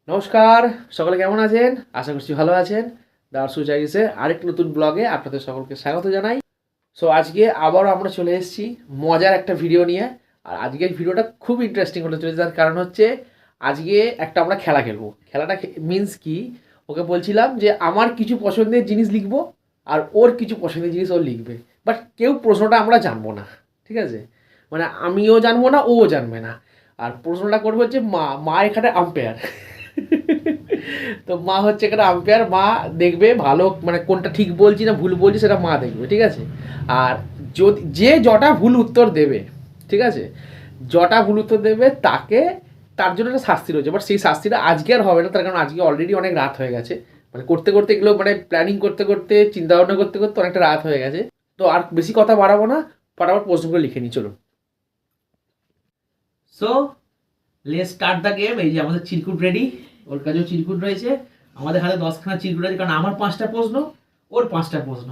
নমস্কার, সকলে কেমন আছেন? আশা করছি ভালো আছেন। দার্সু চাইনিজের আরেকটি নতুন ব্লগে আপনাদের সকলকে স্বাগত জানাই। সো আজকে আবারও আমরা চলে এসেছি মজার একটা ভিডিও নিয়ে। আর আজকের ভিডিওটা খুব ইন্টারেস্টিং হতে চলেছে, তার কারণ হচ্ছে আজকে একটা আমরা খেলা খেলবো। খেলাটা মিন্স কি, ওকে বলছিলাম যে আমার কিছু পছন্দের জিনিস লিখবো আর ওর কিছু পছন্দের জিনিস ও লিখবে, বাট কেউ প্রশ্নটা আমরা জানবো না, ঠিক আছে? মানে আমিও জানবো না, ও জানবে না। আর প্রশ্নটা করবো হচ্ছে মা এখানে আম্পায়ার। তো মা হচ্ছে এখানে আম্পায়ার, মা দেখবে ভালো মানে কোনটা ঠিক বলছি না ভুল বলছি সেটা মা দেখবে, ঠিক আছে? আর যদি যে জটা ভুল উত্তর দেবে, ঠিক আছে, জটা ভুল উত্তর দেবে তাকে, তার জন্য একটা শাস্তি রয়েছে, বাট সেই শাস্তিটা আজকে আর হবে না, তার কারণ আজকে অলরেডি অনেক রাত হয়ে গেছে। মানে করতে করতে এগুলো মানে প্ল্যানিং করতে করতে চিন্তা ভাবনা করতে করতে অনেকটা রাত হয়ে গেছে। তো আর বেশি কথা বাড়াবো না, ফটাফট প্রশ্নগুলো লিখে নিই, চলুন। So let's start the game. এই যে আমাদের চিরকুট রেডি, ওর কাছেও চিরকুট রয়েছে, আমাদের হাতে 10খানা চিরকুট আছে, কারণ আমার 5টা প্রশ্ন, ওর 5টা প্রশ্ন।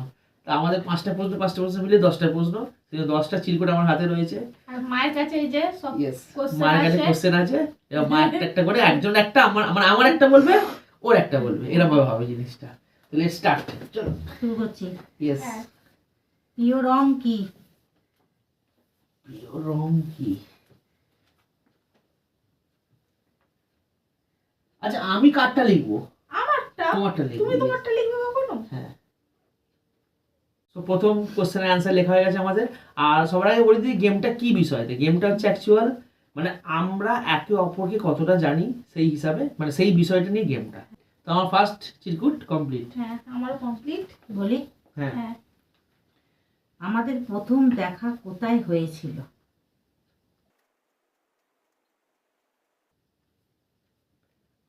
তা আমাদের 5টা প্রশ্ন মিলে 10টা প্রশ্ন, সেই 10টা চিরকুট আমার হাতে রয়েছে। আর মায়ের কাছে এই যে সব কোশ্চেন মায়ের কাছে কোশ্চেন আছে, এবার মা একটা একটা করে, একজন একটা, আমার একটা বলবে, ওর একটা বলবে, এরকম ভাবে হবে জিনিসটা। তো লেটস স্টার্ট, চলো শুরু করছি। ইয়েস। প্রিয় রং কি? প্রিয় রং কি? আচ্ছা, আমি কারটা লিখবো? আমারটা? তোমারটা লিখবো। তুমি তোমারটা লিখবে কখনো? হ্যাঁ। তো প্রথম কোশ্চেনের অ্যান্সার লেখা হয়ে গেছে আমাদের। আর সবার আগে বলে দিই গেমটা কি বিষয়তে। গেমটা হচ্ছে অ্যাকচুয়াল মানে আমরা একে অপরকে কতটা জানি সেই হিসাবে, মানে সেই বিষয়টা নিয়ে গেমটা। তো আমার ফার্স্ট চিরকুট কমপ্লিট। হ্যাঁ, আমারও কমপ্লিট। বলি, হ্যাঁ। হ্যাঁ, আমাদের প্রথম দেখা কোথায় হয়েছিল?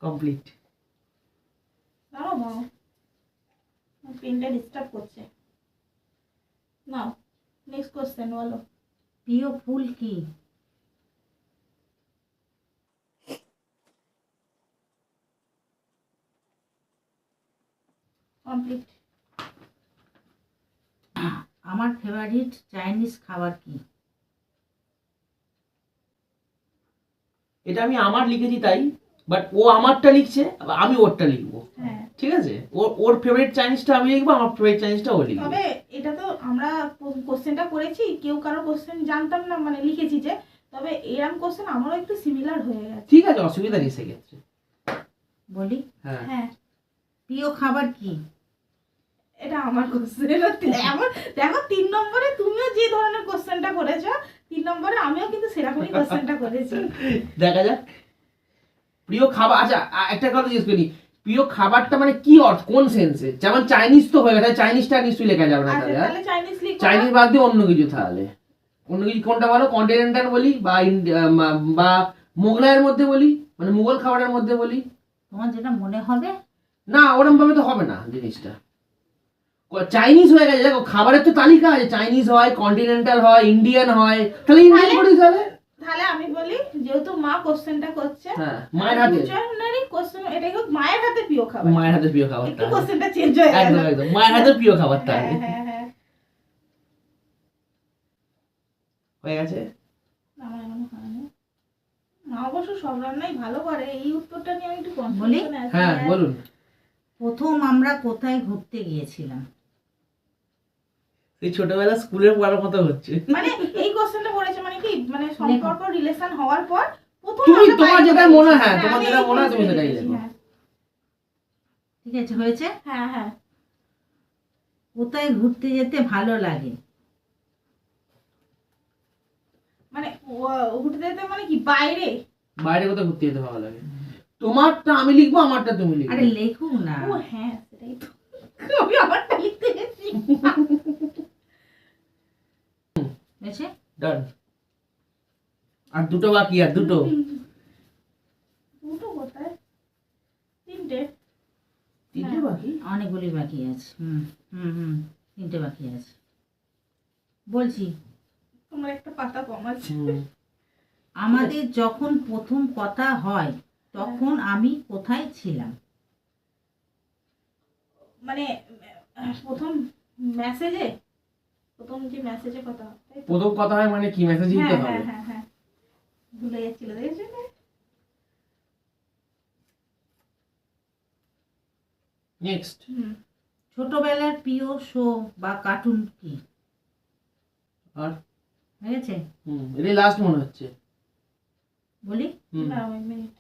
কমপ্লিট। দাঁড়াও দাঁড়াও, পেনটা ডিস্টার্ব করছে। নাও নেক্সট কোশ্চেন বলো। প্রিয় ফুল কি? কমপ্লিট। আমার ফেভারিট চাইনিজ খাবার কি? এটা আমি আমার লিখেছি তাই, বাট ও আমারটা লিখছে, আবার আমি ওরটা লিখবো। হ্যাঁ, ঠিক আছে, ওর ফেভারিট চাইনিজটা আমি লিখবো, আমার ফেভারিট চাইনিজটা ও লিখবে। তবে এটা তো আমরা কোশ্চেনটা করেছি, কেউ কারো কোশ্চেন জানতাম না, মানে লিখেছি যে, তবে এরকম কোশ্চেন আমারও একটু সিমিলার হয়ে গেছে। ঠিক আছে, অসুবিধা নেই সেক্ষেত্রে। বলি, হ্যাঁ। হ্যাঁ, প্রিয় খাবার কি? এটা আমার কোশ্চেন। আমার দেখো 3 নম্বরে তুমিও যে ধরনের কোশ্চেনটা করেছো, 3 নম্বরে আমিও কিন্তু সেরকমই কোশ্চেনটা করেছি। দেখা যাক। প্রিয় খাবার, আচ্ছা একটা কথা জিজ্ঞেস করি, প্রিয় খাবারটা মানে কি অর্থ, কোন সেন্সে? যেমন চাইনিজ তো হয়ে গেছে, চাইনিজটা নিশ্চয়ই লেখা যাবে না আচ্ছা, তাহলে। তাহলে চাইনিজ লিখো। চাইনিজ বাদ দিয়ে অন্য কিছু, তাহলে অন্য কিছু কোনটা বলো? কন্টিনেন্টাল বলি বা বা মোগলাইয়ের মধ্যে বলি, মানে মুঘল খাবারের মধ্যে বলি? তোমার যেটা মনে হবে। না, ওরকম ভাবে তো হবে না জিনিসটা। চাইনিজ হয়ে গেছে, দেখো খাবারের তো তালিকা আছে, চাইনিজ হয়, কন্টিনেন্টাল হয়, ইন্ডিয়ান হয়, তাহলে ইন্ডিয়ান করি তাহলে। তাহলে আমি বলি, যেহেতু মা কোশ্চেনটা করছে, হ্যাঁ, মায়ের হাতে। দুজনেরই কোশ্চেন, এটাই হোক মায়ের হাতে প্রিয় খাবার। মায়ের হাতে প্রিয় খাবার, একটু কোশ্চেনটা চেঞ্জ হয়ে গেল। একদম একদম মায়ের হাতে প্রিয় খাবার তাহলে। হ্যাঁ হ্যাঁ হ্যাঁ, হয়ে গেছে। আমার এখনো হয়নি। মা অবশ্য সব রান্নাই ভালো করে, এই উত্তরটা নিয়ে আমি একটু বলি? কনফিউশনে আছি। হ্যাঁ বলুন। প্রথম আমরা কোথায় ঘুরতে গিয়েছিলাম? এই ছোটবেলা স্কুলের পড়ার মতো হচ্ছে। মানে এই কোশ্চেনটা পড়েছে মানে কি, মানে সম্পর্ক রিলেশন হওয়ার পর প্রথম তুমি আমরা তোমার বাইরে যেটা গেছি। মনে হয়, হ্যাঁ, তোমার আমি যেটা এই মনে হয় তুমি কোশ্চেনটা সেটাই লিখেছি, লেখো। হ্যাঁ। ঠিক আছে, হয়েছে। হ্যাঁ হ্যাঁ, কোথায় ঘুরতে যেতে ভালো লাগে? মানে ঘুরতে যেতে মানে কি বাইরে? বাইরে কোথাও ঘুরতে যেতে ভালো লাগে? তোমারটা আমি লিখবো, আমারটা তুমি লিখবে। আরে লেখুক না। ও হ্যাঁ, সেটাই তো। আমি আমারটা লিখতে গেছি। হয়েছে। ডান। আর দুটো বাকি, আর দুটো। দুটো কোথায়? তিনটে। তিনটে বাকি। অনেকগুলি বাকি আছে। হুম হুম হুম, 3টে বাকি আছে। বলছি, তোমার একটা পাতা কম আছে। আমাদের যখন প্রথম কথা হয় তখন আমি কোথায় ছিলাম? মানে প্রথম মেসেজে, প্রথম যে মেসেজে কথা হয়, তাই তো? প্রথম কথা হয় মানে কি, মেসেজ দিতে হ্যাঁ হবে? হ্যাঁ হ্যাঁ হ্যাঁ, ভুলে যাচ্ছিল, দেখেছো? নেক্সট। ছোটবেলার প্রিয় শো বা কার্টুন কি? আর হয়ে গেছে? এটাই লাস্ট মনে হচ্ছে। বলি, না, ওই মিনিট।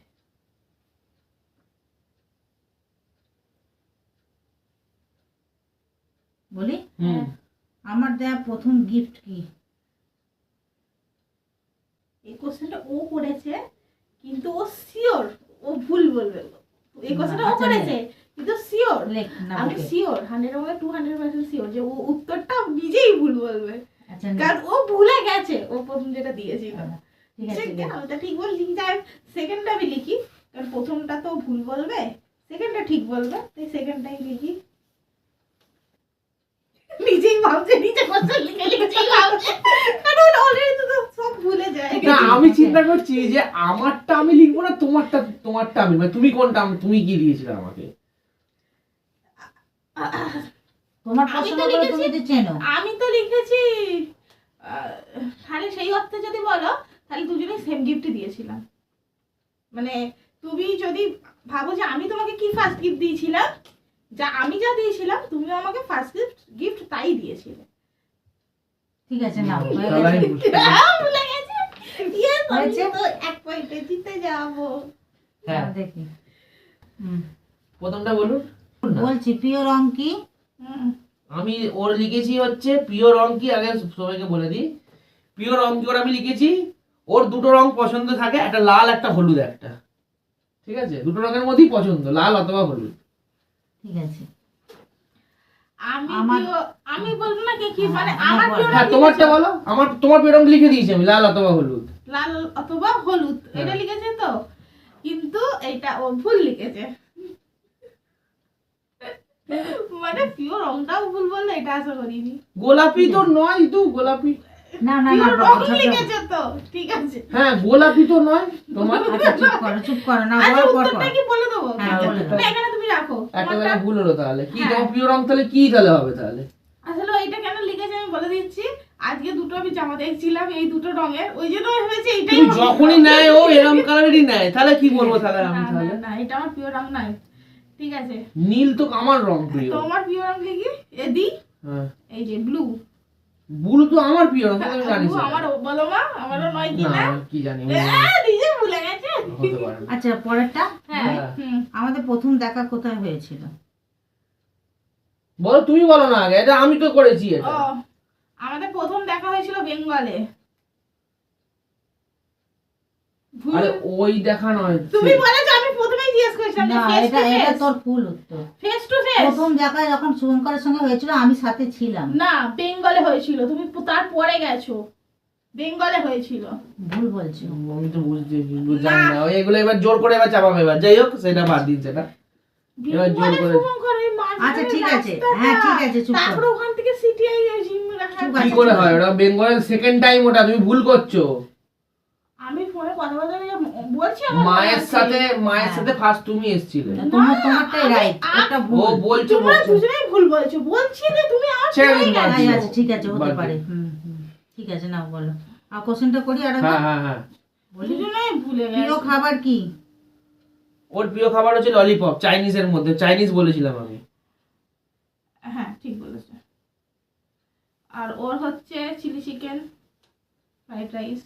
বলি হুম। আমার দেয়া প্রথম গিফট কি? এই কোশ্চেনটা ও করেছে, কিন্তু ও শিওর ও ভুল বলবে। এই কোশ্চেনটা ও আচ্ছা, করেছে, কিন্তু শিওর লেখ না আমি বুকে। শিওর 100% শিওর যে ও উত্তরটা নিজেই ভুল বলবে, আচ্ছা কারণ ও ভুলে গেছে ও প্রথম যেটা দিয়েছিল। ঠিক আছে, কেন ওটা ঠিক বলছি, যাই সেকেন্ডটা আমি লিখি, কারণ প্রথমটা তো ভুল বলবে, সেকেন্ডটা ঠিক বলবে, তাই সেকেন্ডটাই লিখি। নিজেই ভাবছে, নিজে কোশ্চেন লিখে লিখেই ভাবছে, কারণ অলরেডি তো সব ভুলে যায়। না আমি চিন্তা করছি যে আমারটা আমি লিখবো না তোমারটা আমি, মানে তুমি কোনটা তুমি কি দিয়েছিলে আমাকে? তোমার আমি পছন্দ তো করে লিখেছি- তুমি যদি চেনো। আমি তো লিখেছি তাহলে সেই অর্থে যদি বলো, তাহলে দুজনেই সেম গিফট দিয়েছিলাম। মানে তুমি যদি ভাবো যে আমি তোমাকে কি ফার্স্ট গিফট দিয়েছিলাম, যা আমি যা দিয়েছিলাম তুমিও আমাকে ফার্স্ট গিফট তাই দিয়েছিলে। ঠিক আছে, না হয়ে তাহলে আমি গেছে। বুঝতে পারছি। ভুলে গেছে। Yes, আমি হয়েছে? তো এক পয়েন্টে জিতে যাবো। হ্যাঁ দেখি প্রথমটা বলুন। বলছি, প্রিয় রং কি? হুম, আমি ওর লিখেছি হচ্ছে প্রিয় রং কি, আগে সবাইকে বলে দিই প্রিয় রং কি ওর আমি লিখেছি। ওর দুটো রং পছন্দ থাকে, একটা লাল একটা হলুদ একটা, ঠিক আছে? দুটো রঙের মধ্যেই পছন্দ, লাল অথবা হলুদ। ঠিক আছে, আমি বলবো না কি মানে হ্যাঁ, আমার বল। প্রিয় হ্যাঁ রং তোমারটা লিখেছো? বলো। তোমার প্রিয় রং লিখে দিয়েছি আমি, লাল অথবা হলুদ। লাল অথবা হলুদ এটা হ্যাঁ। লিখেছে তো, কিন্তু এটা ও ভুল লিখেছে। মানে প্রিয় রংটাও ভুল বললে, এটা আশা করিনি। গোলাপি তো নয় তো, গোলাপি না না প্রিয় না রং আচ্ছা, লিখেছে তো, ঠিক আছে। হ্যাঁ গোলাপি তো নয় তোমার। আচ্ছা চুপ করো না, আচ্ছা, বল পর উত্তরটা পর। কি বলে দেবো? হ্যাঁ, বলে দাও। না, এখানে তুমি রাখো একটা তোমারটা। জায়গায় ভুল হলো তাহলে কি? হ্যাঁ। তোমার প্রিয় রং তাহলে কি তাহলে হবে তাহলে? আসলে এটা কেন লিখেছে আমি বলে দিচ্ছি। আজকে দুটো আমি জামা দেখছিলাম এই দুটো রঙের, ওই জন্য আমি ভেবেছি এইটাই তুমি আমার যখনই প্রিয় রং। নেয় ও এরকম কালারেরই নেয়, তাহলে কি বলবো তাহলে আমি? না, না, তাহলে না, এটা আমার প্রিয় রং নয়। ঠিক আছে, নীল তো আমার রং প্রিয়। তোমার প্রিয় রং লিখি এদি, হ্যাঁ এই যে ব্লু। ব্লু তো আমার প্রিয় রং, তুমি জানিস আমারও বলো মা, আমারও নয় কি না না? আমি কি জানি, নিজে ভুলে গেছে। হতে পারে না। আচ্ছা, পরেরটা। হ্যাঁ, হ্যাঁ। হুম। আমাদের প্রথম দেখা কোথায় হয়েছিল? বলো, তুমি বলো না আগে, এটা আমি তো করেছি ও, এটা। আমাদের প্রথম দেখা হয়েছিল বেঙ্গলে। ভুল। আরে ওই দেখা নয়, তুমি বলেছো, আমি প্রথমেই জিজ্ঞেস করেছিলাম না, ফেস টু এটা ফেস। তোর ভুল উত্তর। Face to face. প্রথম দেখা যখন শুভঙ্করের সঙ্গে হয়েছিল আমি সাথে ছিলাম। না, বেঙ্গলে হয়েছিল, তুমি তারপরে গেছো। বেঙ্গলে হয়েছিল। ভুল বলছো। আমি তো জানি না ওই এগুলো, এবার জোর করে এবার চাপাবে এবার, যাই হোক সেটা বাদ দিন সেটা। এবার জোর বেঙ্গলে করে। শুভঙ্কর ওই মাঝখানে আচ্ছা ঠিক আছে, রাস্তাটা। হ্যাঁ ঠিক আছে, চুপ তারপরে করো। ওখান থেকে সিটিআই জিম রাখা। চুপ কি আছে, করে চুপ হয় আছে। ওটা? বেঙ্গলের সেকেন্ড টাইম ওটা, তুমি ভুল করছো। আমি ফোনে কথা বলতে বলছি আমার মায়ের মনে আছে। মায়ের সাথে ফার্স্ট তুমি এসেছিলে। তোমারটাই রাইট, এটা ও ভুল। বলছো তোমরা বলছো। দুজনেই ভুল বলছো, বলছি যে তুমি আমার ছেড়ে ভুলে দিন, বাদ গেছো। দিন। আচ্ছা ঠিক আছে, হতে বাদ পারে। দিন। ঠিক আছে, না বলো। আর কোশ্চেনটা করি আর হ্যাঁ হ্যাঁ হ্যাঁ। বলি, দুজনেই ভুলে প্রিয় গেছো। খাবার কি? ওর প্রিয় খাবার হচ্ছে ললিপপ, চাইনিজের মধ্যে, চাইনিজ বলেছিলাম আমি। হ্যাঁ, ঠিক বলেছো। আর ওর হচ্ছে চিলি চিকেন, ফ্রাইড রাইস।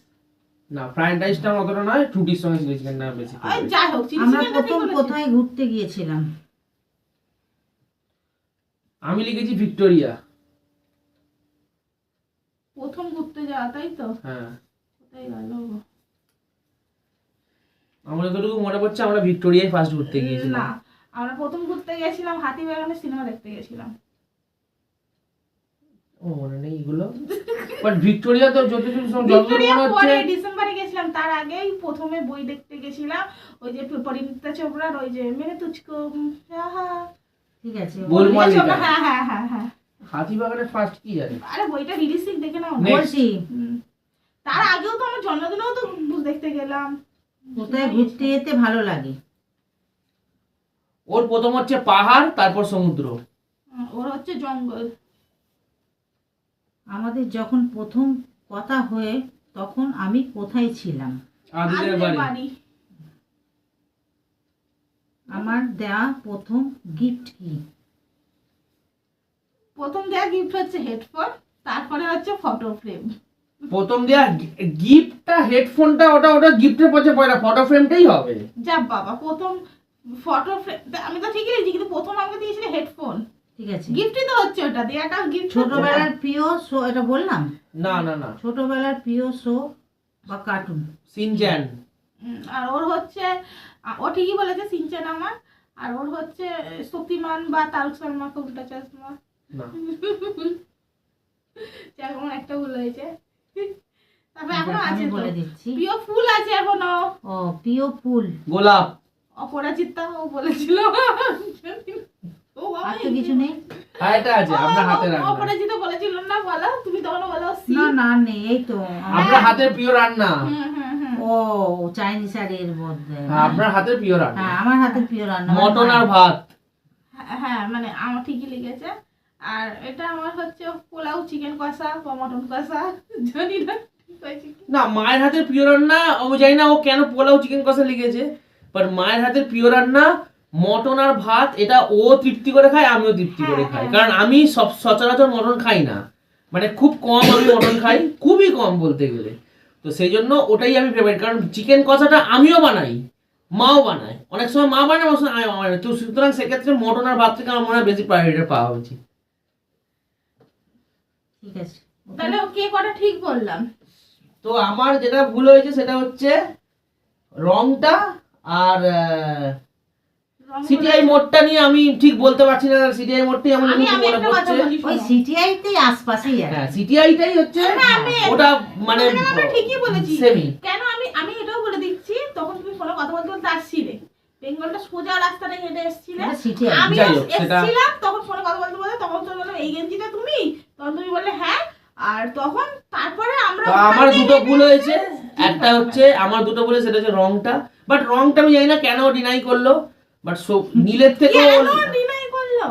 না ফ্রাইড রাইসটা অতটা নয়, রুটির সঙ্গে চিলি চিকেনটা বেশি ওই যাই হোক, চিলি আমরা চিকেনটা ঠিক প্রথম বলেছো। কোথায় ঘুরতে গিয়েছিলাম? আমি লিখেছি ভিক্টোরিয়া। প্রথম ঘুরতে যাওয়া, তাই তো? হ্যাঁ কোথায় গেল? আমার যতটুকু মনে পড়ছে আমরা ভিক্টোরিয়ায় ফার্স্ট ঘুরতে না, গিয়েছিলাম। আমরা প্রথম ঘুরতে গেছিলাম হাতিবাগানে, সিনেমা দেখতে গেছিলাম। ও মনে নেই এগুলো, বাট ভিক্টোরিয়া তো যতদূর ভিক্টোরিয়া মনে পরে হচ্ছে। ডিসেম্বরে গেছিলাম, তার আগেই প্রথমে বই দেখতে গেছিলাম। ওই যে পরিণীতা চোপড়ার ওই যে মেনে তুঝকো চাহা। ঠিক আছে, গোলমাল লিখা। হ্যাঁ হ্যাঁ হ্যাঁ হ্যাঁ। হাতিবাগানের ফার্স্ট কি জানি। আরে বইটা রিলিজ দেখে নাও না। Next. বলছি তার আগেও তো আমার জন্মদিনেও তো দেখতে গেলাম। কোথায় ঘুরতে যেতে ভালো লাগে? ওর প্রথম হচ্ছে পাহাড়, তারপর সমুদ্র। ওর হচ্ছে জঙ্গল। আমাদের যখন প্রথম কথা হয়ে তখন আমি কোথায় ছিলাম? আদিলের বাড়ি। আমার দেওয়া প্রথম গিফট কি? প্রথম দেয়া গিফট হচ্ছে হেডফোন, তারপরে হচ্ছে ফটো ফ্রেম। প্রথম দেয়া গিফটটা হেডফোনটা ওটা গিফটের পথে পড়ে না, ফটো ফ্রেমটাই হবে। যা বাবা, প্রথম ফটো ফ্রেম আমি তো ঠিকই লিখেছি, কিন্তু প্রথম আমাকে দিয়েছিল হেডফোন। ঠিক আছে, গিফটই তো হচ্ছে ওটা, দেয়াটা গিফট। ছোটবেলার প্রিয় শো এটা বললাম? না না না, ছোটবেলার প্রিয় শো বা কার্টুন? সিনচ্যান। আর ওর হচ্ছে ও ঠিকই বলেছে সিনচ্যান আমার, আর ওর হচ্ছে শক্তিমান বা তারক শর্মা কা উল্টা চশমা। না, যেমন একটা ভুল হয়েছে। তারপরে এখনো আমি আছে বলে তো, দিচ্ছি। প্রিয় ফুল আছে এখনো। ও প্রিয় ফুল গোলাপ। অপরাজিতা ও বলেছিল। ও বাবা, আর তো কিছু নেই? হ্যাঁ এটা আছে, আপনার হাতের রান্না। অপরাজিতা বলেছিল না, বলো তুমি তখন বলো সি। না না নেই, এই তো আপনার হাতের প্রিয় রান্না। ও চাইনিজ আর এর মধ্যে। হ্যাঁ, আপনার হাতের প্রিয় রান্না। হ্যাঁ আমার হাতের প্রিয় রান্না মটন আর ভাত। হ্যাঁ মানে আমার ঠিকই লিখেছে। আর এটা আমার হচ্ছে পোলাও, চিকেন কষা বা মটন কষা, জানি না ঠিক হয়েছে কি। না, মায়ের হাতের প্রিয় রান্না ও জানি না ও কেন পোলাও চিকেন কষা লিখেছে, বাট মায়ের হাতের প্রিয় রান্না মটন আর ভাত। এটা ও তৃপ্তি করে খায়, আমিও তৃপ্তি করে খাই, কারণ আমি সচরাচর মটন খাই না, মানে খুব কম আমি মটন খাই, খুবই কম বলতে গেলে। তো সেই জন্য ওটাই আমি ফেভারিট, কারণ চিকেন কষাটা আমিও বানাই, মাও বানায়, অনেক সময় মা বানায়, অনেক সময় আমি বানাই। তো সুতরাং সেক্ষেত্রে মটন আর ভাত থেকে আমার মনে হয় বেশি প্রায়োরিটি পাওয়া উচিত। ঠিক আছে, তাহলে কে কটা ঠিক বললাম? তো আমার যেটা ভুল হয়েছে সেটা হচ্ছে রংটা আর সিটিআই মোডটা নিয়ে আমি ঠিক বলতে পারছি না। সিটিআই মোডটাই আমার আমি মনে একটা কথা পড়ছে। বলি, ওই শোনো। সিটিআইতেই আশপাশেই আছে। হ্যাঁ, সিটিআইটাই হচ্ছে আমি- ওটা, মানে আমরা ঠিকই বলেছি। সেমি। কেন আমি এটাও বলে দিচ্ছি, তখন তুমি ফোনে কথা বলতে বলতে আসছিলে, বেঙ্গলটা সোজা রাস্তাটা হেঁটে এসেছিলে, এটা সিটিআই। আমি যাই হোক, সেটা- এসেছিলাম, তখন ফোনে কথা বলতে বলতে তখন তুমি বললাম এই গেঞ্জিটা তুমি, তখন তুমি বললে হ্যাঁ, আর তখন তারপরে আমরা তো আমার দুটো ভুল হয়েছে। একটা হচ্ছে আমার দুটো ভুল হয়েছে, সেটা হচ্ছে রংটা, বাট রংটা আমি জানি না কেন ডিনাই করলো, বাট নীলের থেকে কেন ডিনাই করলো?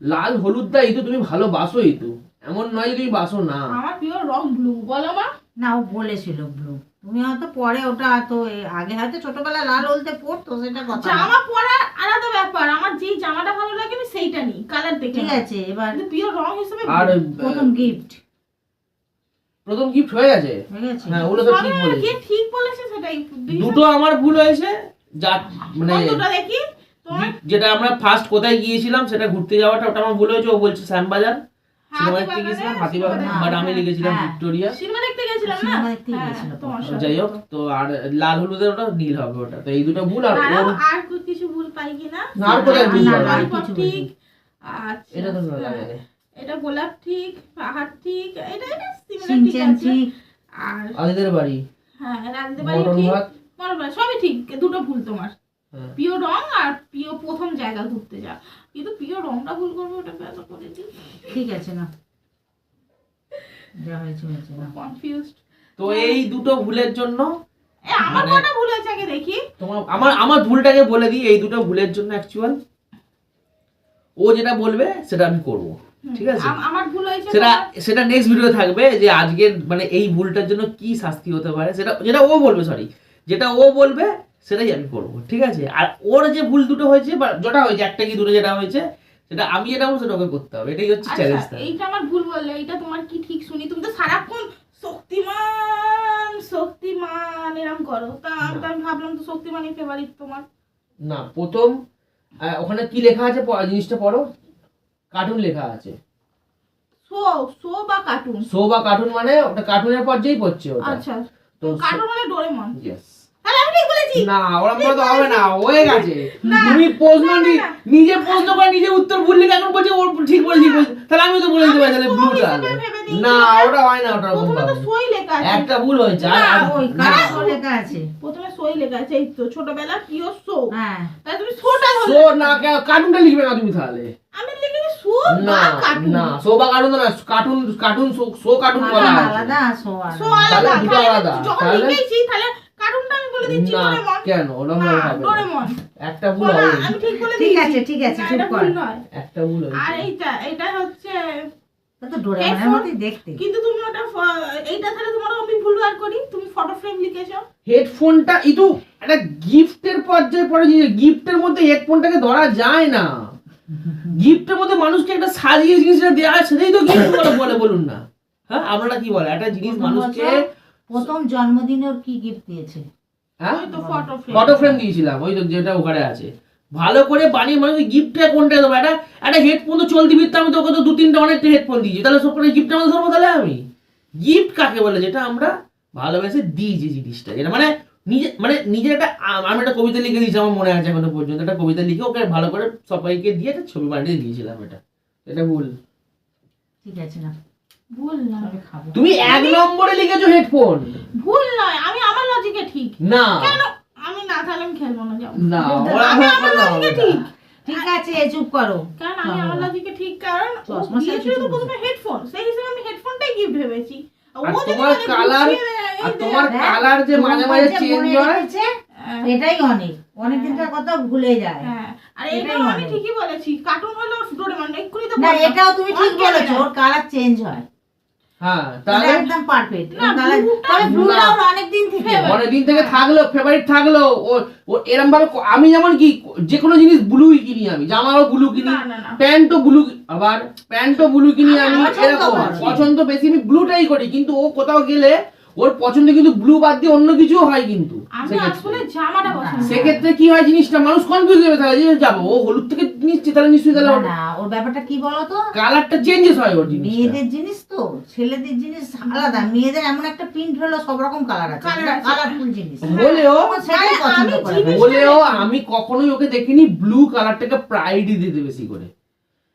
লাল হলুদটা এই তো তুমি ভালোবাসো, এই তো এমন নয় যে তুমি বাসো না। আমার প্রিয় রং ব্লু, বলো মা। না ও বলেছিল ব্লু, তুমি হয়তো পরে ওটা তো আগে হয়তো ছোটবেলা লাল হলদে পড়তো, সেটা কথা না। জামা পরার আলাদা ব্যাপার, আমার যেই জামাটা ভালো লাগে আমি সেইটা নিই, কালার দেখে ঠিক না। আছে, এবার কিন্তু প্রিয় রং হিসেবে আর প্রথম গিফট প্রথম গিফট হয়ে গেছে। হয়ে গেছে। হ্যাঁ, ওগুলো তো ঠিক সবাই বলেছি। কে ঠিক বলেছে সেটাই দিয়েছে। দুটো আমার ভুল হয়েছে, যা মানে কোন দুটো দেখি তোমার? যেটা আমরা ফার্স্ট কোথায় গিয়েছিলাম সেটা ঘুরতে যাওয়াটা, ওটা আমার ভুল হয়েছে। ও বলছে শ্যামবাজার সিনেমা দেখতে গিয়েছিলাম, হাতিবাগানে, বাট আমি লিখেছিলাম হ্যাঁ। ভিক্টোরিয়া। সিনেমা দেখতে গেছিলাম না? সিনেমা দেখতে হ্যাঁ, গেছিলাম। তোমার সাথে। যাই হোক, তো আর লাল হলুদের ওটা নীল হবে ওটা, তো এই দুটো ভুল। আর দাঁড়াও, ওর আর কিছু ভুল পাই কিনা? না, আর কোথায় ভুল না, পাবে? না, আর ললিপপ কিছু ঠিক, বলিনি। আচ্ছা, এটা তো লাগে না। এটা গোলাপ ঠিক, পাহাড় ঠিক, এটা সিনেমা ঠিক সিনচ্যান আছে। ঠিক। আর আদিদের বাড়ি, হ্যাঁ, রাজদের বাড়ি মটন ঠিক, ভাত। মটন ভাত, সবই ঠিক। দুটো ভুল তোমার, হ্যাঁ। প্রিয় রং আর প্রিয় প্রথম জায়গা ঘুরতে যা। কিন্তু প্রিয় রংটা ভুল করবে, ওটা বেলা করে দিই। ঠিক আছে, না যা হয়েছে হয়েছে, না কনফিউজড। তো এই দুটো ভুলের জন্য আমার মানে- কটা ভুল হয়েছে আগে দেখি। আমার ভুলটাকে বলে দিই। এই দুটো ভুলের জন্য অ্যাকচুয়াল ও যেটা বলবে সেটা আমি করব, ঠিক আছে? আমার ভুল হয়েছে সেটা নেক্সট ভিডিও থাকবে, যে আজকের মানে এই ভুলটার জন্য কি শাস্তি হতে পারে, সেটা যেটা ও বলবে, যেটা ও বলবে সেটাই আমি করব, ঠিক আছে? আর ওর যে ভুল দুটো হয়েছে বা যেটা হয়েছে, একটা কি দুটো যেটা হয়েছে, সেটা আমি যেটা বলবো সেটা ওকে করতে হবে, এটাই হচ্ছে চ্যালেঞ্জ। আচ্ছা, এইটা আমার ভুল বললে, এইটা তোমার কি ঠিক শুনি? তুমি তো সারাক্ষণ শক্তিমান শক্তিমান এরকম করো, তা আমি ভাবলাম তো শক্তিমানই ফেভারিট তোমার। না, প্রথম ওখানে কি লেখা আছে জিনিসটা পড়ো, কার্টুন লেখা আছে। শো শো বা কার্টুন? শো বা কার্টুন মানে ওটা কার্টুনের পর্যায়েই পড়ছে ওটা। আচ্ছা, তো কার্টুন মানে ডোরেমন। ইয়েস। তাহলে আমি ঠিক বলেছি। না, ওরকম করে তো হবে না, হয়ে গেছে। না, তুমি প্রশ্ন না, না, না। নিজে প্রশ্ন করে নিজে উত্তর ভুললে এখন বলছে ওর ঠিক বলেছি, তাহলে আমি তো বলে দিতে পারি তাহলে আমি ব্লু শো তাহলে। হিসেবে ভেবে দিয়েছি। না, ওটা হয় না, ওটা ওরকম প্রথমে তো ভাবে। সই লেখা আছে। একটা ভুল হয়েছে। না, ওই না, কাজ লেখা আছে। প্রথমে সই লেখা আছে, এই তো ছোটবেলা প্রিয় শো। হ্যাঁ তাহলে তুমি শোটা ধরলে। শো না, কার্টুনটা লিখবে না তুমি তাহলে। আমি লিখেছি শো না বা কার্টুন। না, শো বা কার্টুন না, কার্টুন শো কার্টুন বলা আছে। আলাদা শো শো আলাদা। আলাদা। তাহলে দুটো তাহলে আলাদা। যখন তাহলে? লিখেছি তাহলে কার্টুনটা আমি বলে দিচ্ছি না, ডোরেমন। কেন ওরকম না, ভাবে হবে না। ডোরেমন। একটা ভুল না, হবে। আমি ঠিক বলে ঠিক দিয়েছি। আছে, ঠিক আছে, না, চুপ এটা কর। ভুল নয়। একটা ভুল আর হয়েছে। এটা হচ্ছে তা তো ডোরেমনের Headphone? মতোই দেখতে। কিন্তু তুমি ওটা এইটা তাহলে তোমার আমি ভুলবার করি, তুমি ফটো ফ্রেম লিখেছো। হেডফোনটা ইদু একটা গিফটের পর্যায়ে পড়ে যে গিফটের মধ্যে হেডফোনটাকে ধরা যায় না। গিফটের মধ্যে মানুষকে একটা সাজিয়ে জিনিসটা দেওয়া হয়, সেটাই তো গিফট বলে বলুন না। হ্যাঁ, আপনারা কি বলে একটা জিনিস প্রথম মানুষকে বছর প্রথম জন্মদিনে ওর কি গিফট দিয়েছে? হ্যাঁ ওই তো ফটো ফ্রেম। ফটো ফ্রেম দিয়েছিলাম, ওই তো যেটা ওখানে আছে। ভালো করে বানিয়ে মানুষ গিফটটা কোনটা দেবো? একটা হেডফোন তো চলতি ফিরতে আমি তোকে তো 2-3টা অনেকটা হেডফোন দিয়েছি, তাহলে সব করে গিফটের মধ্যে ধরবো তাহলে আমি? গিফট কাকে বলে? যেটা আমরা ভালোবেসে দিই যে জিনিসটা, যেটা নিজের একটা আমি একটা কবিতা লিখে দিয়েছি, আমার মনে আছে এখনো পর্যন্ত। একটা কবিতা লিখে ওকে ভালো করে সবাইকে দিয়ে একটা ছবি বানিয়ে দিয়েছিলাম। এটা ভুল। ঠিক আছে না, ভুল নয়, আমি খাবো। তুমি 1 নম্বরে লিখেছো হেডফোন। ভুল নয়, আমি আমার লজিকে ঠিক। না কেন? আমি না তাহলে আমি খেলবো না, যাও। না, আমি আমার লজিকে ঠিক। ঠিক আছে, চুপ করো। কারণ আমি আমার লজিকে ঠিক, কারণ ও চশমা দিয়েছিল তো সাথে প্রথমে হেডফোন, সেই হিসেবে আমি হেডফোনটাই গিফট ভেবেছি। ও আর যদি তোমার বলে কালার গুছিয়ে দেয়, এই আর যে- তোমার হ্যাঁ, কালার যে মাঝে মাঝে তোমার যে চেঞ্জ মনে হয়। রেখেছে, হ্যাঁ, এটাই অনেক দিনকার কথা ভুলে যায়। হ্যাঁ। আর এটাই এটাও আমি অনেক। ঠিকই বলেছি, কার্টুন হলো ডোরেমন, এক্ষুনি তো না, বললাম। এটাও তুমি ঠিক On বলেছো, camera। ওর কালার চেঞ্জ হয়। হ্যাঁ, এটা তাহলে একদম পারফেক্ট। না, ব্লুটা- তবে ব্লুটা না। ওর অনেক দিন থেকে। Favorite। অনেক দিন থেকে থাকলো, ফেভারিট থাকলো। ও এরম ভাবে আমি যেমন কি যে কোনো জিনিস ব্লুই কিনি, আমি জামাও ব্লু কিনি, না, না, না। প্যান্টও ব্লু, আবার প্যান্টও ব্লু কিনি আমি। আমার পছন্দ এরকম করি। পছন্দ বেশি আমি ব্লুটাই করি, কিন্তু ও কোথাও গেলে ওর পছন্দ কিন্তু ব্লু বাদ দিয়ে অন্য কিছু হয় কিন্তু। আমি সেক্ষেত্রে- আসলে জামাটা পছন্দ করি। সেক্ষেত্রে কি হয় জিনিসটা, মানুষ কনফিউজ হয়ে তাহলে যে যাবো ও হলুদ থেকে নিচ্ছি, তাহলে নিশ্চয়ই তাহলে না, না, ওর ব্যাপারটা কি বলতো, কালারটা চেঞ্জেস হয় ওর জিনিসটা। মেয়েদের জিনিস তো, ছেলেদের জিনিস আলাদা। মেয়েদের এমন একটা প্রিন্ট হলো, সব রকম কালার আছে, Colour আছে। কালারফুল জিনিস। হলেও ও সেটাই মানে পছন্দ আমি করে। জিনিস- বলেও আমি কখনোই ওকে দেখিনি ব্লু কালারটাকে প্রায়োরিটি দিতে বেশি করে।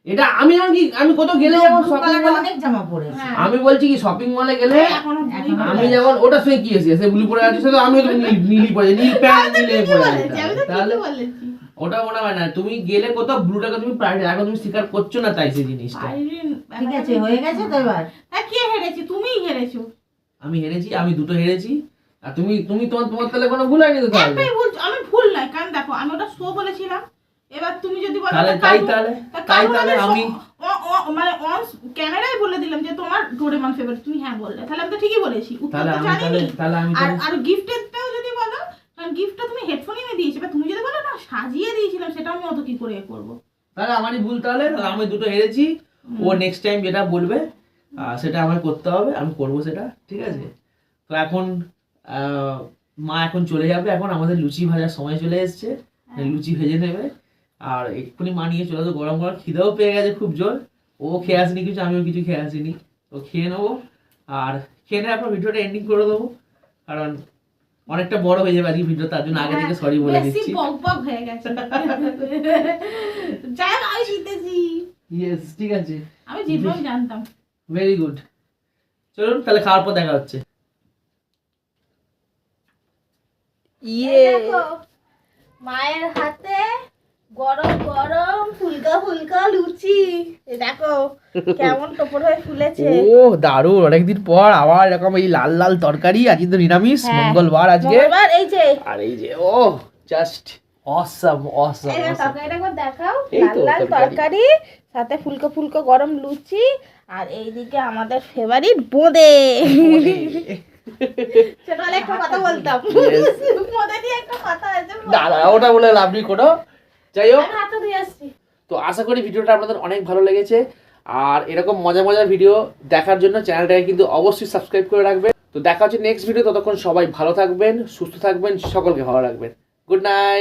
এটা আমি যেমন কি আমি কোথাও গেলে যেমন Blue শপিং colour-এর মলে, অনেক জামা পরেছে। হ্যাঁ। আমি বলছি কি শপিং মলে গেলে এখনো এখনো বুঝি আমি না। যেমন ওটার সঙ্গে কি এসে সে ব্লু পরে আছে, সেটা আমি তো নীলি পরে, নীল প্যান্ট আমি তো নীলে ঠিকই পরে বলেছি, আছে। আমি তো তাহলে ঠিকই বলেছি। ওটা মনে হয় না তুমি গেলে কোথাও ব্লুটাকে তুমি প্রায়োরিটি এখন তুমি স্বীকার করছো না, তাই সেই জিনিসটা। আইরিন, ঠিক আছে, হয়ে গেছে তো এবার। হ্যাঁ, কে হেরেছে? তুমিই হেরেছো। আমি হেরেছি, আমি দুটো হেরেছি, আর তুমি তুমি তোমার তাহলে কোনো ভুল হয়নি তো তাহলে। একটাই ভুল, আমি ভুল নয়, কারণ দেখো আমি ওটা শো বলেছিলাম। এবার তুমি যদি বলো তাহলে ওটা তাই cartoon, তাহলে তা তাই cartoon তাহলে আমি আমি মানে অন ক্যামেরায় বলে দিলাম যে তোমার ডোরেমন ফেভারিট, তুমি হ্যাঁ বললে, তাহলে আমি তো ঠিকই বলেছি, উত্তর তাহলে তো আমি জানি। তাহলে আমি আর তাহলে- আর গিফটেরটাও যদি বলো, কারণ গিফটটা তুমি হেডফোন এনে দিয়েছো, এবার তুমি যদি বলো না সাজিয়ে দিয়েছিলাম, সেটা আমি অত কি করে করব। তাহলে আমারই ভুল, তাহলে আমি দুটো হেরেছি। ও নেক্সট টাইম যেটা বলবে সেটা আমায় করতে হবে, আমি করবো সেটা, ঠিক আছে? তো এখন মা এখন চলে যাবে, এখন আমাদের লুচি ভাজার সময় চলে এসেছে, লুচি ভেজে নেবে। আর এক্ষুনি মা নিয়ে চলে, তো গরম গরম খিদেও পেয়ে গেছে খুব জোর। ও খেয়ে আসেনি কিছু, আমিও কিছু খেয়ে আসিনি, তো খেয়ে নেবো। আর খেয়ে নেওয়ার পর ভিডিওটা এন্ডিং করে দেবো, কারণ অনেকটা বড় হয়ে যাবে আজকে ভিডিও, তার জন্য আগে থেকে সরি বলে বেশি দিচ্ছি। বক বক হয়ে গেছে। যাই হোক, আমি জিতেছি। ইয়েস, ঠিক আছে, আমি জিতবো, আমি জানতাম। Very good. চলুন তাহলে খাওয়ার পর দেখা হচ্ছে। এই দেখো, মায়ের হাতে গরম গরম ফুলকা ফুলকা লুচি। এই দেখো কেমন টোপর হয়ে ফুলেছে। ও দারুণ, অনেকদিন পর আবার এরকম এই লাল লাল তরকারি। আজকে তো নিরামিষ, হ্যাঁ। মঙ্গলবার আজকে। মঙ্গলবার, এই যে আর এই যে ও জাস্ট অসাম অসাম এই যে অসাম। তরকারিটা একবার দেখাও, এই লাল তো লাল তরকারি। তরকারি, সাথে ফুলকো ফুলকো গরম লুচি, আর এইদিকে আমাদের ফেভারিট বোঁদে। ছোটবেলায় একটা কথা বলতাম, বোঁদে দিয়ে একটা কথা আছে। দাদা ওটা বলে লাভ নেই কোনো। যাই হোক, আমি হাতটা দিয়ে আসছি। তো আশা করি ভিডিওটা আপনাদের অনেক ভালো লেগেছে। আর এরকম মজার মজার ভিডিও দেখার জন্য চ্যানেলটাকে কিন্তু অবশ্যই সাবস্ক্রাইব করে রাখবেন। তো দেখা হচ্ছে নেক্সট ভিডিও, ততক্ষণ সবাই ভালো থাকবেন, সুস্থ থাকবেন, সকলকে ভালো রাখবেন। Good night.